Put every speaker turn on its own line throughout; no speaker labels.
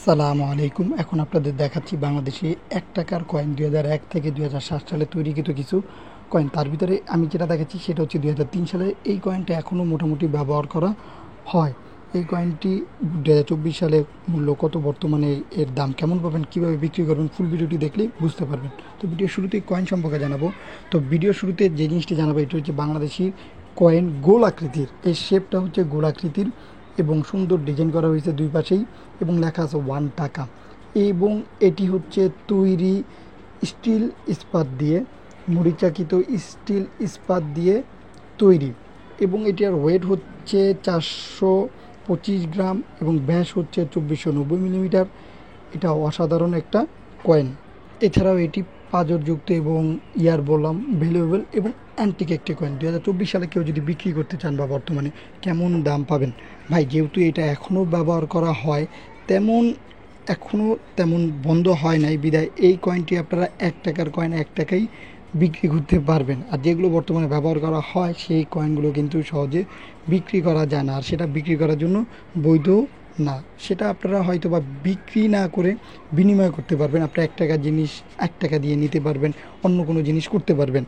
আসসালামু আলাইকুম। এখন আপনাদের দেখাচ্ছি বাংলাদেশে ১ টাকার কয়েন ২০০১ থেকে ২০০৭ সালে তৈরিকৃত কিছু কয়েন। তার ভিতরে আমি যেটা দেখাচ্ছি সেটা হচ্ছে ২০০৩ সালে। এই কয়েনটা এখনও মোটামুটি ব্যবহার করা হয়। এই কয়েনটি ২০২৪ সালে মূল্য কত, বর্তমানে এর দাম কেমন পাবেন, কীভাবে বিক্রি করবেন, ফুল ভিডিওটি দেখলেই বুঝতে পারবেন। তো ভিডিও শুরুতেই কয়েন সম্পর্কে জানাবো। তো ভিডিও শুরুতে যে জিনিসটি জানাবো এটা হচ্ছে বাংলাদেশি কয়েন গোল আকৃতির। এই শেপটা হচ্ছে গোল আকৃতির এবং সুন্দর ডিজাইন করা হয়েছে দুই পাশেই এবং লেখা আছে 1 টাকা। এবং এটি হচ্ছে তৈরি স্টিল ইস্পাত দিয়ে, মরিচাকিত স্টিল ইস্পাত দিয়ে তৈরি এবং এটার ওয়েট হচ্ছে 425 গ্রাম এবং ব্যাস হচ্ছে 2490 মিলিমিটার। এটা অসাধারণ একটা কয়েন। এছাড়াও এটি পাঁজরযুক্ত এবং ইয়ার বললাম ভ্যালুয়েবল এবং অ্যান্টিক একটি কয়েন। 2024 সালে কেউ যদি বিক্রি করতে চান বা বর্তমানে কেমন দাম পাবেন ভাই, যেহেতু এটা এখনও ব্যবহার করা হয় তেমন বন্ধ হয় নাই বিদায় এই কয়েনটি আপনারা 1 টাকার কয়েন 1 টাকাই বিক্রি করতে পারবেন। আর যেগুলো বর্তমানে ব্যবহার করা হয় সেই কয়েনগুলো কিন্তু সহজে বিক্রি করা যায় না, আর সেটা বিক্রি করার জন্য বৈধ না। সেটা আপনারা হয়তো বা বিক্রি না করে বিনিময় করতে পারবেন। আপনার 1 টাকার জিনিস 1 টাকা দিয়ে নিতে পারবেন, অন্য কোনো জিনিস করতে পারবেন।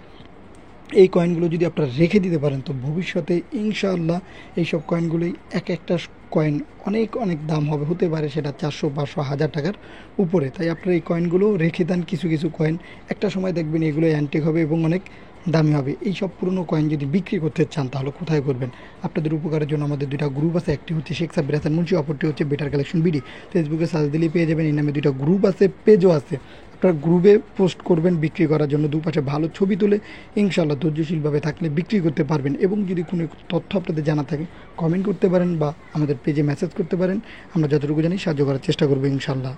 এই কয়েনগুলো যদি আপনারা রেখে দিতে পারেন তো ভবিষ্যতে ইনশাআল্লাহ এইসব কয়েনগুলোই একটা কয়েন অনেক অনেক দাম হতে পারে সেটা 400, 500, 1000 টাকার উপরে। তাই আপনারা এই কয়েনগুলো রেখে দেন। কিছু কিছু কয়েন একটা সময় দেখবেন এগুলো অ্যান্টিক হবে এবং অনেক দামি হবে। এই সব পুরনো কয়েন যদি বিক্রি করতে চান তাহলে কোথায় করবেন? আপনাদের উপকারের জন্য আমাদের 2টা গ্রুপ আছে। একটি হচ্ছে শেখ সাব্বির হাসান মুন্সি, অপরটি হচ্ছে বেটার কালেকশন বিডি। ফেসবুকে সার্চ দিলেই পেয়ে যাবেন। এই নামে 2টা গ্রুপ আছে, পেজও আছে। আপনারা গ্রুপে পোস্ট করবেন বিক্রি করার জন্য, দুপাশে ভালো ছবি তুলে ইনশাআল্লাহ ধৈর্যশীলভাবে থাকলে বিক্রি করতে পারবেন। এবং যদি কোনো তথ্য আপনাদের জানা থাকে কমেন্ট করতে পারেন বা আমাদের পেজে মেসেজ করতে পারেন। আমরা যতটুকু জানি সাহায্য করার চেষ্টা করবো ইনশাআল্লাহ।